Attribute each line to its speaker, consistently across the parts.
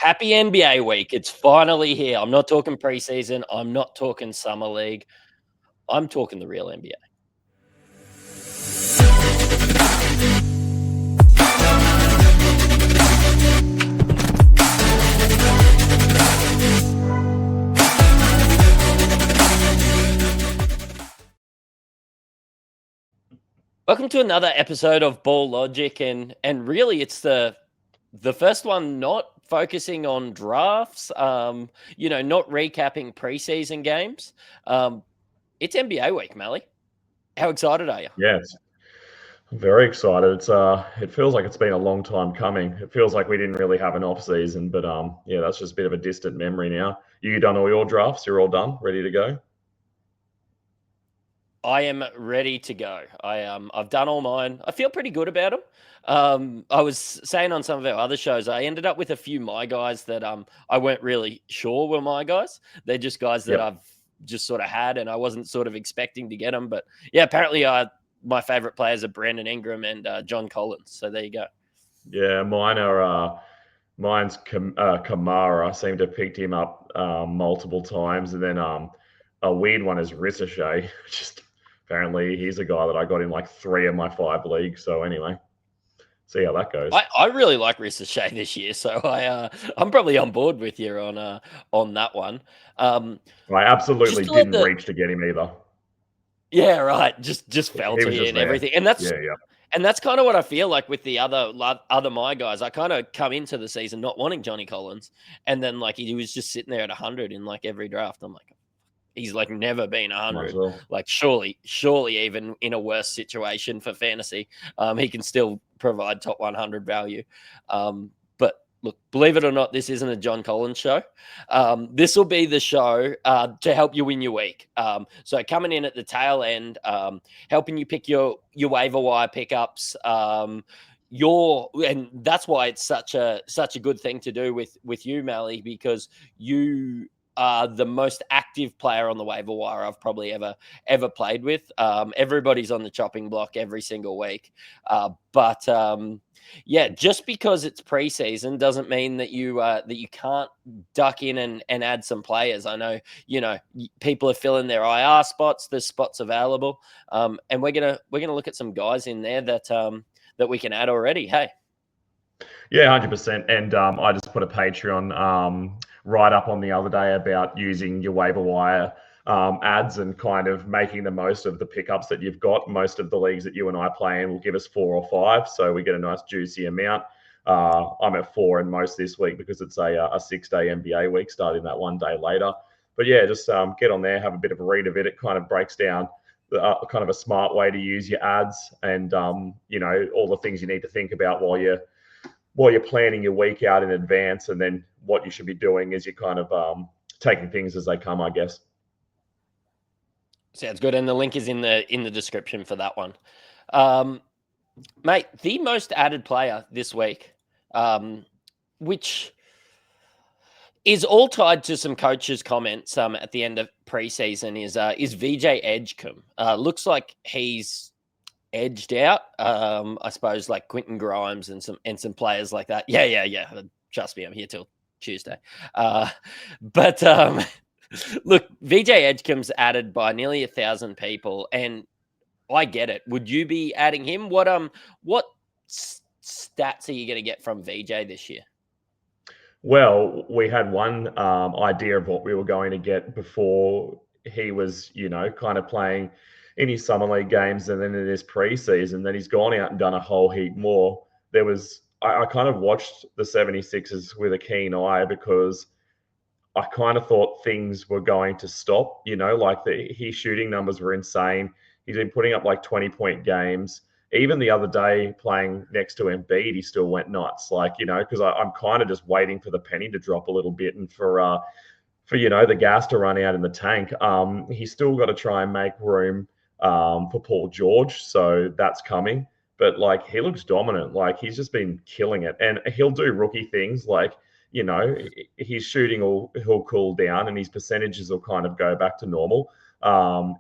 Speaker 1: Happy NBA week. It's finally here. I'm not talking preseason. I'm not talking summer league. I'm talking the real NBA. Welcome to another episode of Ball Logic, and really it's the first one not focusing on drafts, not recapping preseason games. It's NBA week, Mally. How excited are you?
Speaker 2: Yes, I'm very excited. It feels like it's been a long time coming. It feels like we didn't really have an off season, but yeah, that's just a bit of a distant memory now. You done all your drafts? You're all done, ready to go?
Speaker 1: I am ready to go. I've done all mine. I feel pretty good about them. I was saying on some of our other shows, I ended up with a few my guys that I weren't really sure were my guys. They're just guys that
Speaker 2: Yep.
Speaker 1: I've just sort of had, and I wasn't sort of expecting to get them. But yeah, apparently, my favorite players are Brandon Ingram and John Collins. So there you go.
Speaker 2: Yeah, mine's Kamara. I seem to have picked him up multiple times, and then a weird one is Risacher. Just apparently he's a guy that I got in like 3 of my 5 leagues. So anyway, see how that goes.
Speaker 1: I really like Risacher this year, so I'm probably on board with you on that one.
Speaker 2: I absolutely didn't reach to get him either.
Speaker 1: Yeah, right. Just fell to you and everything, and that's kind of what I feel like with the other my guys. I kind of come into the season not wanting Johnny Collins, and then like he was just sitting there at 100 in like every draft. I'm like, he's like never been 100.
Speaker 2: Well.
Speaker 1: Like surely even in a worse situation for fantasy, he can still provide top 100 value. But look, believe it or not, this isn't a John Collins show. This will be the show to help you win your week. So coming in at the tail end, helping you pick your waiver wire pickups. And that's why it's such a good thing to do with you, Mally, because you the most active player on the waiver wire I've probably ever played with. Everybody's on the chopping block every single week. But just because it's preseason doesn't mean that you can't duck in and add some players. I know, people are filling their IR spots. There's spots available. And we're gonna look at some guys in there that we can add already. Hey.
Speaker 2: Yeah, 100%. And I just put a Patreon write up on the other day about using your waiver wire ads and kind of making the most of the pickups that you've got. Most of the leagues that you and I play in will give us 4 or 5, so we get a nice juicy amount. I'm at 4 in most this week because it's a 6-day NBA week starting that one day later. But yeah, just get on there, have a bit of a read of it. It kind of breaks down kind of a smart way to use your ads and all the things you need to think about while you're planning your week out in advance, and then what you should be doing is you're kind of taking things as they come, I guess.
Speaker 1: Sounds good. And the link is in the description for that one. Mate, the most added player this week, which is all tied to some coaches' comments at the end of preseason, is VJ Edgecombe. Looks like he's edged out, I suppose, like Quentin Grimes and some players like that. Yeah. Trust me, I'm here till Tuesday. But look, VJ Edgecombe's added by nearly 1,000 people, and I get it. Would you be adding him? What stats are you going to get from VJ this year?
Speaker 2: Well, we had one idea of what we were going to get before he was, kind of playing in his summer league games and then in his preseason. Then he's gone out and done a whole heap more. I kind of watched the 76ers with a keen eye because I kind of thought things were going to stop, his shooting numbers were insane. He's been putting up like 20-point games. Even the other day playing next to Embiid, he still went nuts. Because I'm kind of just waiting for the penny to drop a little bit and for the gas to run out in the tank. He's still got to try and make room for Paul George, so that's coming. But he looks dominant. He's just been killing it, and he'll do rookie things his shooting he'll cool down and his percentages will kind of go back to normal.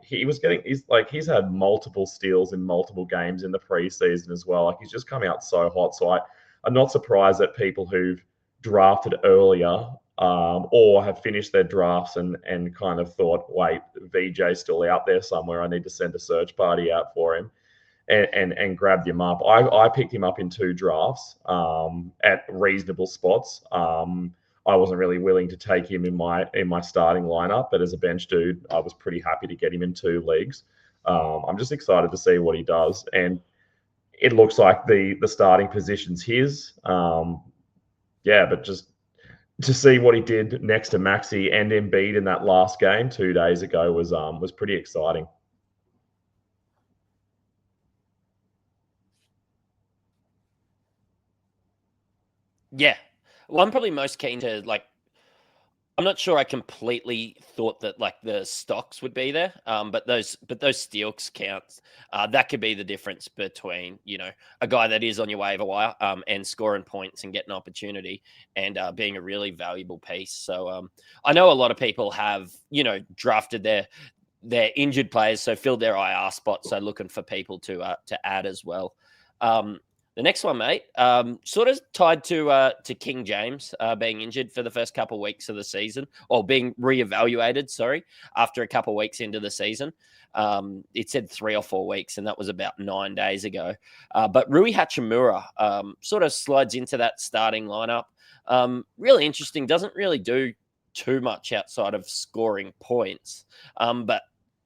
Speaker 2: He's had multiple steals in multiple games in the preseason as well. He's just come out so hot. So I'm not surprised that people who've drafted earlier or have finished their drafts and kind of thought, wait, VJ's still out there somewhere. I need to send a search party out for him. And grabbed him up. I picked him up in 2 drafts at reasonable spots. I wasn't really willing to take him in my starting lineup, but as a bench dude, I was pretty happy to get him in 2 leagues. I'm just excited to see what he does, and it looks like the starting position's his. But just to see what he did next to Maxey and Embiid in that last game 2 days ago was pretty exciting.
Speaker 1: Yeah. Well, I'm probably most keen to I'm not sure I completely thought that the stocks would be there, but those steals counts. That could be the difference between a guy that is on your waiver wire and scoring points and getting opportunity and being a really valuable piece. So I know a lot of people have drafted their injured players, so filled their IR spots, so looking for people to add as well. The next one, mate, sort of tied to King James being injured for the first couple of weeks of the season, or being reevaluated, after a couple of weeks into the season. It said 3 or 4 weeks, and that was about 9 days ago. But Rui Hachimura sort of slides into that starting lineup. Really interesting, doesn't really do too much outside of scoring points, but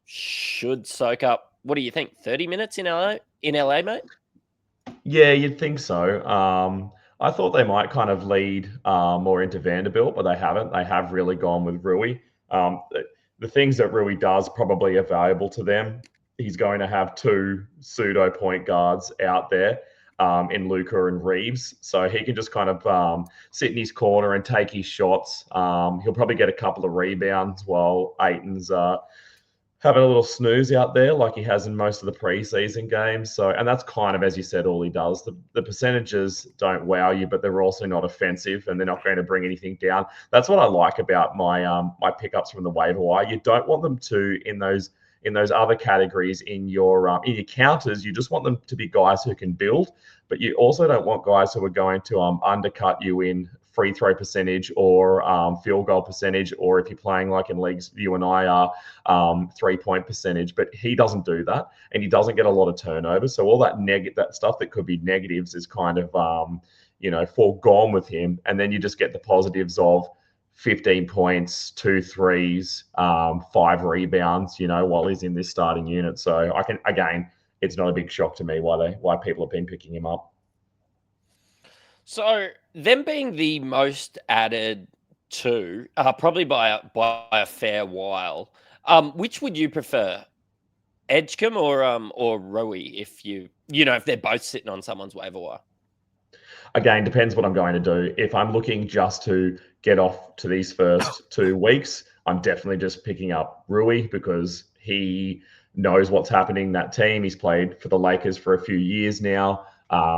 Speaker 1: should soak up, what do you think, 30 minutes in LA, mate?
Speaker 2: Yeah, you'd think so. I thought they might kind of lead more into Vanderbilt, but they haven't. They have really gone with Rui. The things that Rui does probably are valuable to them. He's going to have 2 pseudo point guards out there in Luka and Reeves, so he can just kind of sit in his corner and take his shots. He'll probably get a couple of rebounds while Ayton's having a little snooze out there like he has in most of the preseason games. So, and that's kind of, as you said, all he does. The percentages don't wow you, but they're also not offensive and they're not going to bring anything down. That's what I like about my my pickups from the waiver wire. You don't want them to, in those other categories in your counters, you just want them to be guys who can build, but you also don't want guys who are going to undercut you in free throw percentage or field goal percentage, or if you're playing like in leagues you and I are, 3-point percentage. But he doesn't do that, and he doesn't get a lot of turnovers. So all that that stuff that could be negatives is kind of foregone with him, and then you just get the positives of 15 points, 2 threes, 5 rebounds, while he's in this starting unit. So it's not a big shock to me why people have been picking him up.
Speaker 1: So them being the most added to, probably by a fair while, which would you prefer, Edgecombe or Rui, if if they're both sitting on someone's waiver wire?
Speaker 2: Again, depends what I'm going to do. If I'm looking just to get off to these first 2 weeks, I'm definitely just picking up Rui because he knows what's happening in that team. He's played for the Lakers for a few years now.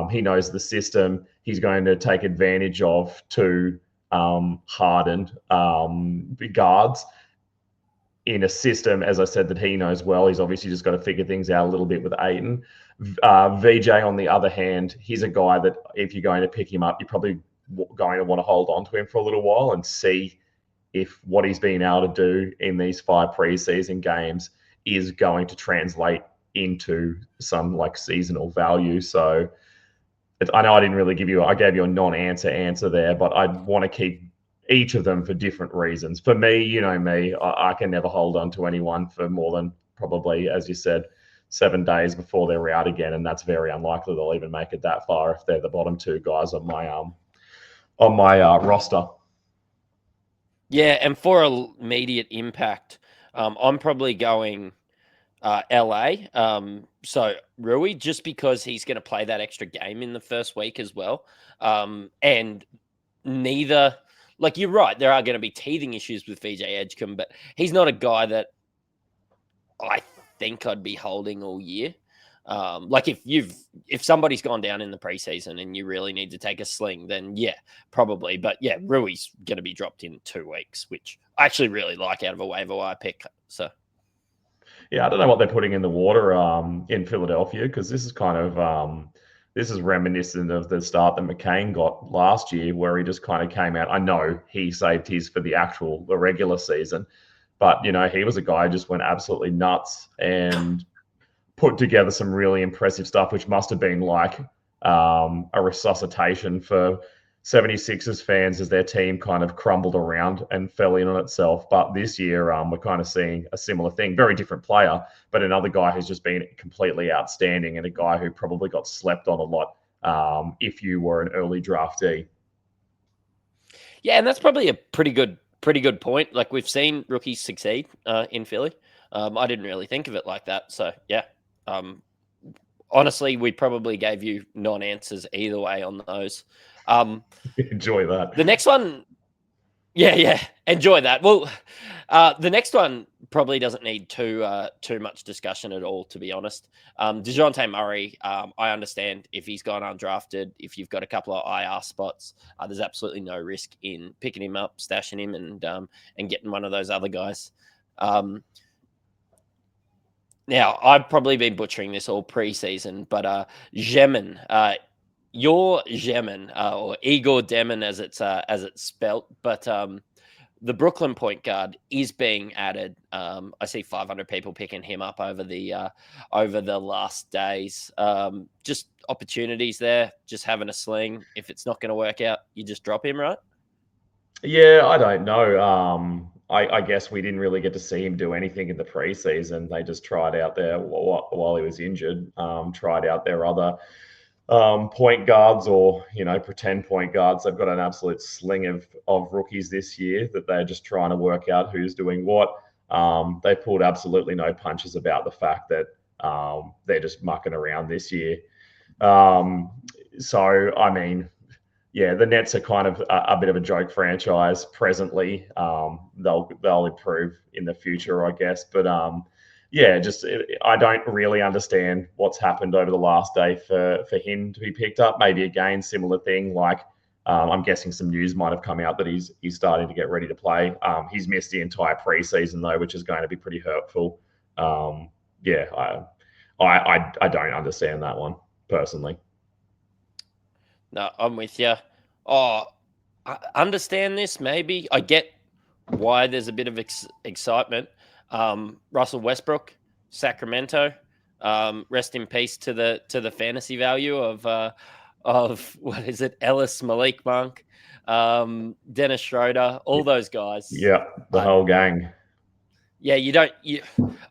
Speaker 2: He knows the system. He's going to take advantage of 2 hardened guards in a system, as I said, that he knows well. He's obviously just got to figure things out a little bit with Ayton. VJ, on the other hand, he's a guy that if you're going to pick him up, you're probably going to want to hold on to him for a little while and see if what he's been able to do in these 5 preseason games is going to translate into some seasonal value. So I know I didn't really I gave you a non-answer there, but I want to keep each of them for different reasons. For me, you know me, I can never hold on to anyone for more than probably, as you said, 7 days before they're out again, and that's very unlikely they'll even make it that far if they're the bottom 2 guys on my roster.
Speaker 1: Yeah, and for immediate impact, I'm probably going LA. So Rui, just because he's going to play that extra game in the first week as well. And neither, you're right, there are going to be teething issues with VJ Edgecombe, but he's not a guy that I think I'd be holding all year. If somebody's gone down in the preseason and you really need to take a sling, then yeah, probably. But yeah, Rui's going to be dropped in 2 weeks, which I actually really like out of a waiver wire pick. So
Speaker 2: yeah, I don't know what they're putting in the water in Philadelphia, because this is kind of this is reminiscent of the start that McCain got last year, where he just kind of came out. I know he saved his for the regular season, but he was a guy who just went absolutely nuts and put together some really impressive stuff, which must have been like a resuscitation for 76ers fans as their team kind of crumbled around and fell in on itself. But this year, we're kind of seeing a similar thing. Very different player, but another guy who's just been completely outstanding, and a guy who probably got slept on a lot if you were an early draftee.
Speaker 1: Yeah, and that's probably a pretty good point. Like, we've seen rookies succeed in Philly. I didn't really think of it like that. So yeah, honestly, we probably gave you non-answers either way on those.
Speaker 2: Enjoy that.
Speaker 1: The next one, yeah, enjoy that. Well, the next one probably doesn't need too much discussion at all, to be honest. DeJounte Murray, I understand if he's gone undrafted, if you've got a couple of IR spots, there's absolutely no risk in picking him up, stashing him, and getting one of those other guys. Now, I've probably been butchering this all preseason, but Zeman, your Zeman, or Igor Deman as it's spelt, but the Brooklyn point guard is being added. I see 500 people picking him up over the last days. Just opportunities there, just having a sling. If it's not going to work out, you just drop him, right?
Speaker 2: Yeah, I don't know. I guess we didn't really get to see him do anything in the preseason. They just tried out there while he was injured. Tried out their other point guards, or pretend point guards. They've got an absolute sling of rookies this year that they're just trying to work out who's doing what. They pulled absolutely no punches about the fact that they're just mucking around this year. So I mean, yeah, the Nets are kind of a bit of a joke franchise presently. They'll improve in the future, I guess. But yeah, I don't really understand what's happened over the last day for him to be picked up. Maybe again, similar thing. Like I'm guessing some news might have come out that he's starting to get ready to play. He's missed the entire preseason though, which is going to be pretty hurtful. Yeah, I don't understand that one personally.
Speaker 1: No, I'm with you. Oh, I understand this. Maybe I get why there's a bit of excitement. Russell Westbrook, Sacramento. Rest in peace to the fantasy value of what is it? Ellis, Malik Monk, Dennis Schroeder, all those guys.
Speaker 2: Yeah, the whole gang.
Speaker 1: Yeah,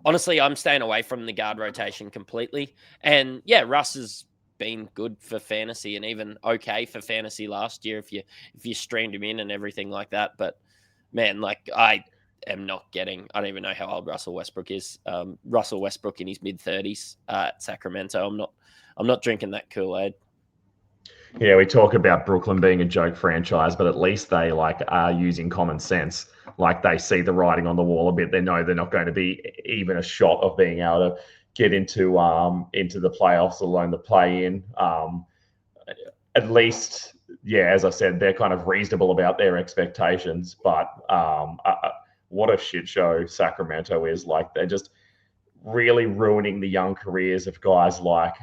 Speaker 1: honestly, I'm staying away from the guard rotation completely. And yeah, Russ has been good for fantasy and even okay for fantasy last year if you streamed him in and everything like that. But man, like I don't even know how old Russell Westbrook is. Russell Westbrook in his mid-30s at Sacramento. I'm not drinking that Kool-Aid.
Speaker 2: Yeah, we talk about Brooklyn being a joke franchise, but at least they are using common sense. Like they see the writing on the wall a bit. They know they're not going to be even a shot of being able to get into the playoffs, alone the play-in. At least, yeah, as I said, they're kind of reasonable about their expectations. But what a shit show Sacramento is. Like they're just really ruining the young careers of guys like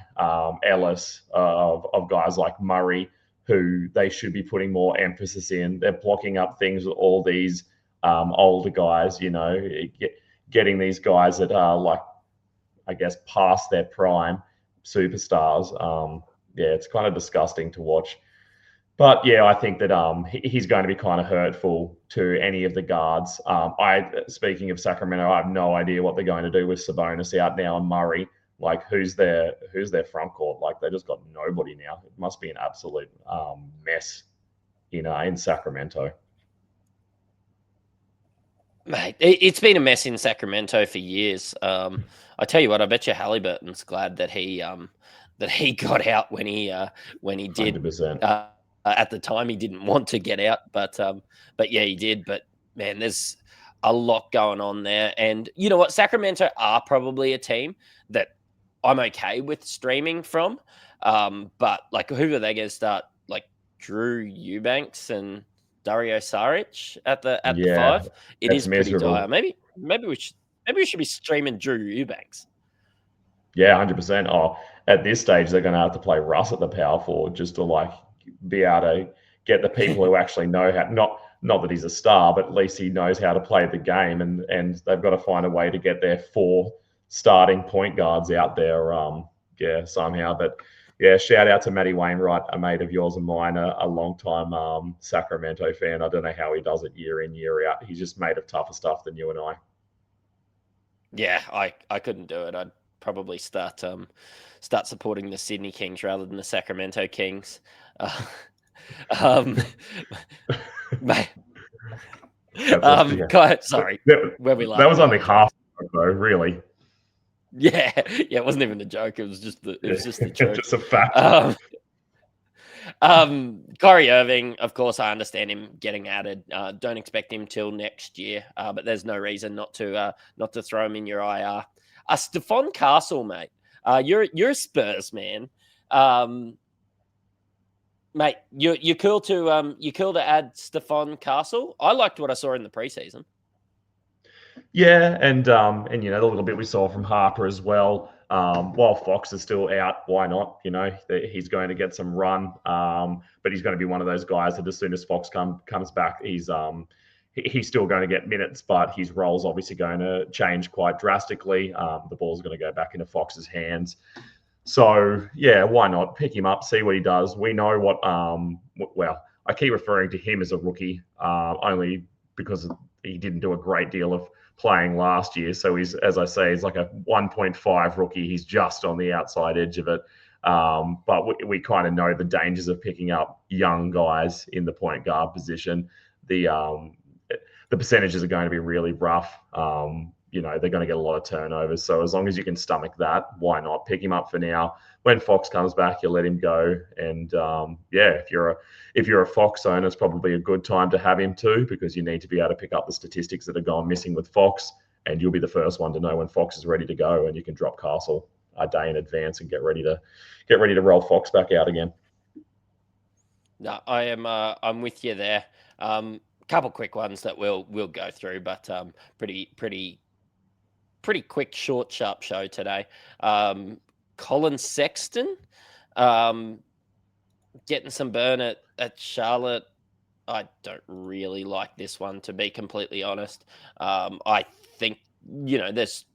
Speaker 2: Ellis, of guys like Murray, who they should be putting more emphasis in. They're blocking up things with all these older guys, getting these guys that are like, I guess, past their prime superstars. Yeah, it's kind of disgusting to watch. But yeah, I think that he's going to be kind of hurtful to any of the guards. Speaking of Sacramento, I have no idea what they're going to do with Sabonis out now and Murray. Like, who's their front court? Like, they just got nobody now. It must be an absolute mess, in Sacramento.
Speaker 1: Mate, it's been a mess in Sacramento for years. I tell you what, I bet you Halliburton's glad that he got out when he did.
Speaker 2: 100%.
Speaker 1: At the time, he didn't want to get out, but yeah, he did. But man, there's a lot going on there, and you know what? Sacramento are probably a team that I'm okay with streaming from. But like, who are they going to start? Like Drew Eubanks and Dario Saric at the 5. It is pretty dire. Maybe we should be streaming Drew Eubanks.
Speaker 2: Yeah, 100%. Oh, at this stage, they're going to have to play Russ at the power forward just to like be able to get the people who actually know how. Not that he's a star, but at least he knows how to play the game, and they've got to find a way to get their 4 starting point guards out there. Somehow. But yeah, shout out to Matty Wainwright, a mate of yours and mine, a long-time Sacramento fan. I don't know how he does it year in, year out. He's just made of tougher stuff than you and I.
Speaker 1: Yeah, I couldn't do it. I'd probably start supporting the Sydney Kings rather than the Sacramento Kings. Mate, sorry, where we laughed.
Speaker 2: That was only half though, really.
Speaker 1: Yeah, it wasn't even a joke. It was just the truth.
Speaker 2: Just a fact.
Speaker 1: Kyrie Irving, of course, I understand him getting added. Don't expect him till next year, but there's no reason not to throw him in your IR. Stephon Castle, mate. You're a Spurs man, mate. You're cool to add Stephon Castle. I liked what I saw in the preseason.
Speaker 2: Yeah, and the little bit we saw from Harper as well. While Fox is still out, why not? He's going to get some run, but he's going to be one of those guys that as soon as Fox comes back, he's still going to get minutes, but his role's obviously going to change quite drastically. The ball's going to go back into Fox's hands. So yeah, why not pick him up, see what he does? We know what. Well, I keep referring to him as a rookie, only because he didn't do a great deal of playing last year. So he's, as I say, he's like a 1.5 rookie. He's just on the outside edge of it. But we kind of know the dangers of picking up young guys in the point guard position. The percentages are going to be really rough. They're going to get a lot of turnovers. So as long as you can stomach that, why not pick him up for now? When Fox comes back, you let him go. And if you're a Fox owner, it's probably a good time to have him too, because you need to be able to pick up the statistics that are going missing with Fox, and you'll be the first one to know when Fox is ready to go, and you can drop Castle a day in advance and get ready to roll Fox back out again.
Speaker 1: No, I'm with you there. Couple quick ones that we'll go through, but pretty quick, short, sharp show today. Colin Sexton getting some burn at Charlotte. I don't really like this one, to be completely honest. I think there's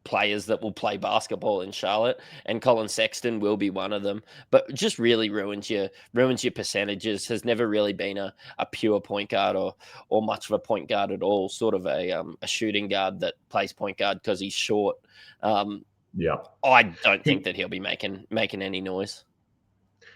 Speaker 1: players that will play basketball in Charlotte, and Colin Sexton will be one of them, but just really ruins your percentages. Has never really been a pure point guard or much of a point guard at all, sort of a shooting guard that plays point guard because he's short. I don't think that he'll be making any noise.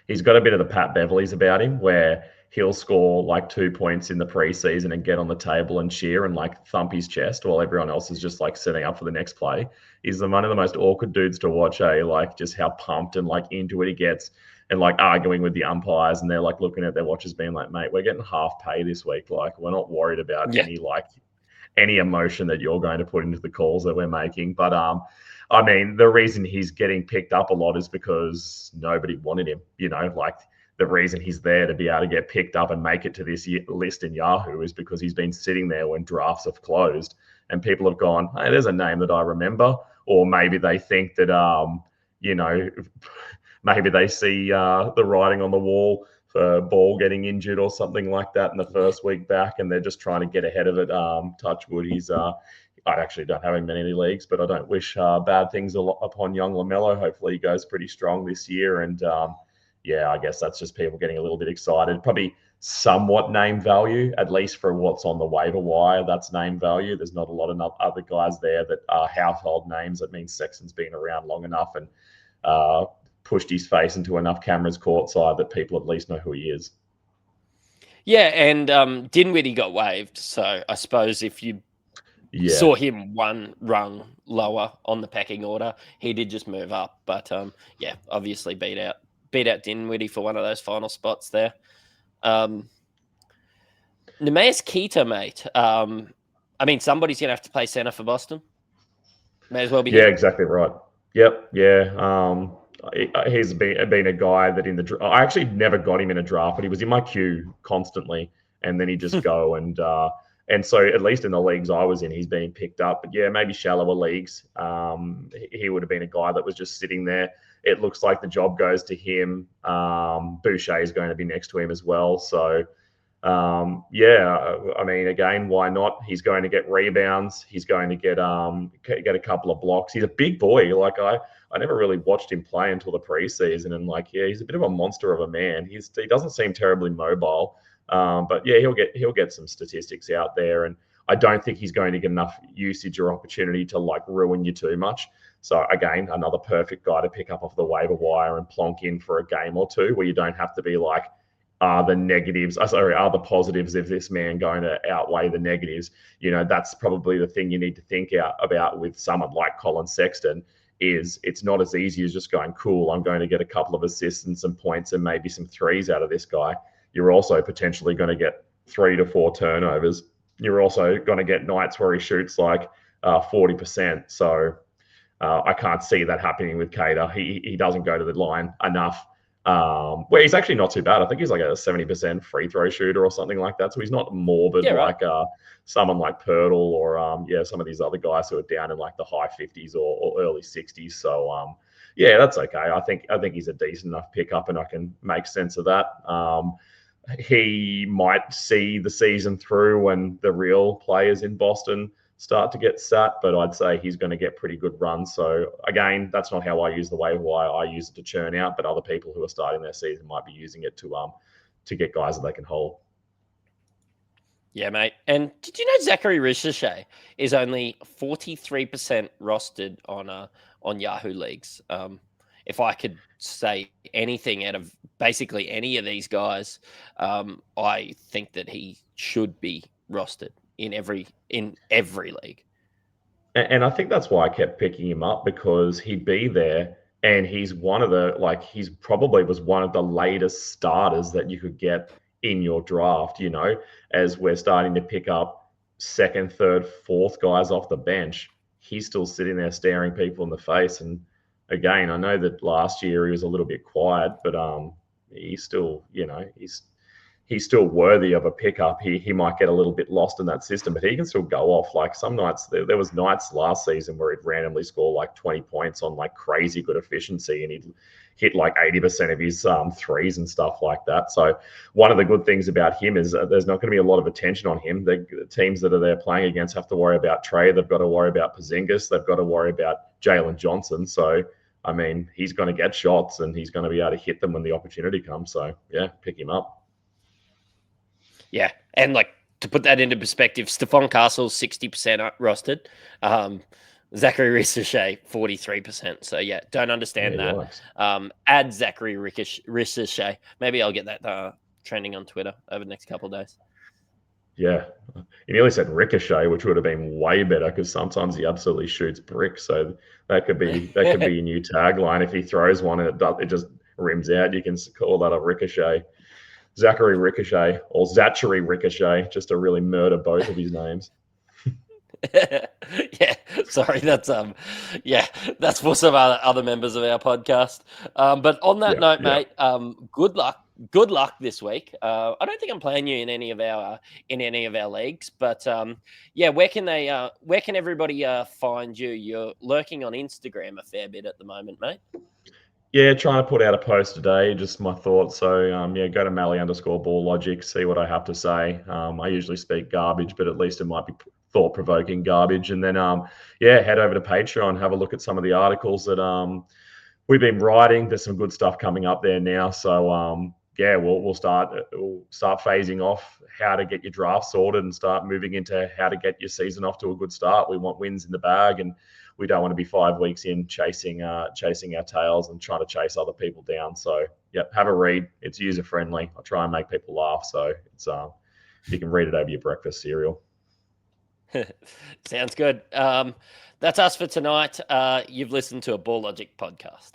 Speaker 2: He's got a bit of the Pat Beverleys about him, where he'll score like 2 points in the preseason and get on the table and cheer and like thump his chest while everyone else is just like setting up for the next play. He's one of the most awkward dudes to watch, like just how pumped and like into it he gets, and like arguing with the umpires, and they're like looking at their watches being like, mate, we're getting half pay this week. Like, we're not worried about any emotion that you're going to put into the calls that we're making. But I mean, the reason he's getting picked up a lot is because nobody wanted him. Like the reason he's there to be able to get picked up and make it to this list in Yahoo is because he's been sitting there when drafts have closed and people have gone, hey, there's a name that I remember. Or maybe they think that, maybe they see the writing on the wall for Ball getting injured or something like that in the first week back, and they're just trying to get ahead of it. Touch wood, I actually don't have him in any leagues, but I don't wish bad things upon young LaMelo. Hopefully he goes pretty strong this year. And I guess that's just people getting a little bit excited. Probably somewhat name value, at least for what's on the waiver wire. That's name value. There's not a lot of other guys there that are household names. That means Sexton's been around long enough and pushed his face into enough cameras courtside that people at least know who he is.
Speaker 1: Yeah, and Dinwiddie got waived. So I suppose if you saw him one rung lower on the pecking order, he did just move up. But obviously beat out Dinwiddie for one of those final spots there. Neemias Keita, mate. I mean, somebody's going to have to play center for Boston. May as well be.
Speaker 2: Yeah, exactly right. Yep. Yeah. He's been a guy that in the I actually never got him in a draft, but he was in my queue constantly, and then he just go and And so at least in the leagues I was in, he's being picked up. But yeah, maybe shallower leagues, he would have been a guy that was just sitting there. It looks like the job goes to him. Boucher is going to be next to him as well. So yeah, I mean, again, why not? He's going to get rebounds. He's going to get a couple of blocks. He's a big boy. Like I never really watched him play until the preseason, and like, yeah, he's a bit of a monster of a man. He doesn't seem terribly mobile, but yeah, he'll get some statistics out there, and I don't think he's going to get enough usage or opportunity to like ruin you too much. So again, another perfect guy to pick up off the waiver wire and plonk in for a game or two, where you don't have to be like, are the positives of this man going to outweigh the negatives? You know, that's probably the thing you need to think about with someone like Colin Sexton. Is it's not as easy as just going, cool, I'm going to get a couple of assists and some points and maybe some threes out of this guy. You're also potentially going to get 3 to 4 turnovers. You're also going to get nights where he shoots like 40%. So I can't see that happening with Cater. He doesn't go to the line enough. Where he's actually not too bad. I think he's like a 70% free throw shooter or something like that. So he's not morbid like someone like Pirtle or some of these other guys who are down in like the high 50s or early 60s. So yeah, that's okay. I think he's a decent enough pickup, and I can make sense of that. He might see the season through when the real players in Boston start to get sat, but I'd say he's going to get pretty good runs. So again, that's not how I use the waiver wire. I use it to churn out, but other people who are starting their season might be using it to get guys that they can hold.
Speaker 1: Yeah, mate. And did you know Zachary Risacher is only 43% rostered on Yahoo leagues? If I could say anything out of basically any of these guys, I think that he should be rostered in every league.
Speaker 2: And I think that's why I kept picking him up, because he'd be there, and he's he's probably was one of the latest starters that you could get in your draft, you know, as we're starting to pick up second, third, fourth guys off the bench. He's still sitting there staring people in the face. And again, I know that last year he was a little bit quiet, but he's still, you know, he's still worthy of a pickup. He might get a little bit lost in that system, but he can still go off. Like some nights, there was nights last season where he'd randomly score like 20 points on like crazy good efficiency, and he'd hit like 80% of his threes and stuff like that. So one of the good things about him is there's not going to be a lot of attention on him. The teams that are there playing against have to worry about Trey. They've got to worry about Porzingis. They've got to worry about Jalen Johnson. So, I mean, he's going to get shots, and he's going to be able to hit them when the opportunity comes. So, yeah, pick him up.
Speaker 1: Yeah, and like to put that into perspective, Stephon Castle 60% rostered, Zachary Risacher 43%. So yeah, don't understand that. Add Zachary Risacher. Maybe I'll get that trending on Twitter over the next couple of days.
Speaker 2: Yeah, you nearly said Ricochet, which would have been way better, because sometimes he absolutely shoots bricks. So that could be a new tagline. If he throws one and it just rims out, you can call that a Ricochet. Zachary Ricochet or Zachary Ricochet, just to really murder both of his names.
Speaker 1: Yeah, sorry, that's for some other members of our podcast. But on that note, mate, good luck this week. I don't think I'm playing you in any of our leagues, but where can everybody find you? You're lurking on Instagram a fair bit at the moment, mate.
Speaker 2: Yeah, trying to put out a post today, just my thoughts. So, go to Mally_BallLogic, see what I have to say. I usually speak garbage, but at least it might be thought-provoking garbage. And then, head over to Patreon, have a look at some of the articles that we've been writing. There's some good stuff coming up there now. So, we'll start phasing off how to get your draft sorted and start moving into how to get your season off to a good start. We want wins in the bag, and we don't want to be 5 weeks in chasing our tails and trying to chase other people down. So, have a read. It's user friendly. I try and make people laugh, so it's you can read it over your breakfast cereal.
Speaker 1: Sounds good. That's us for tonight. You've listened to a Ball Logic podcast.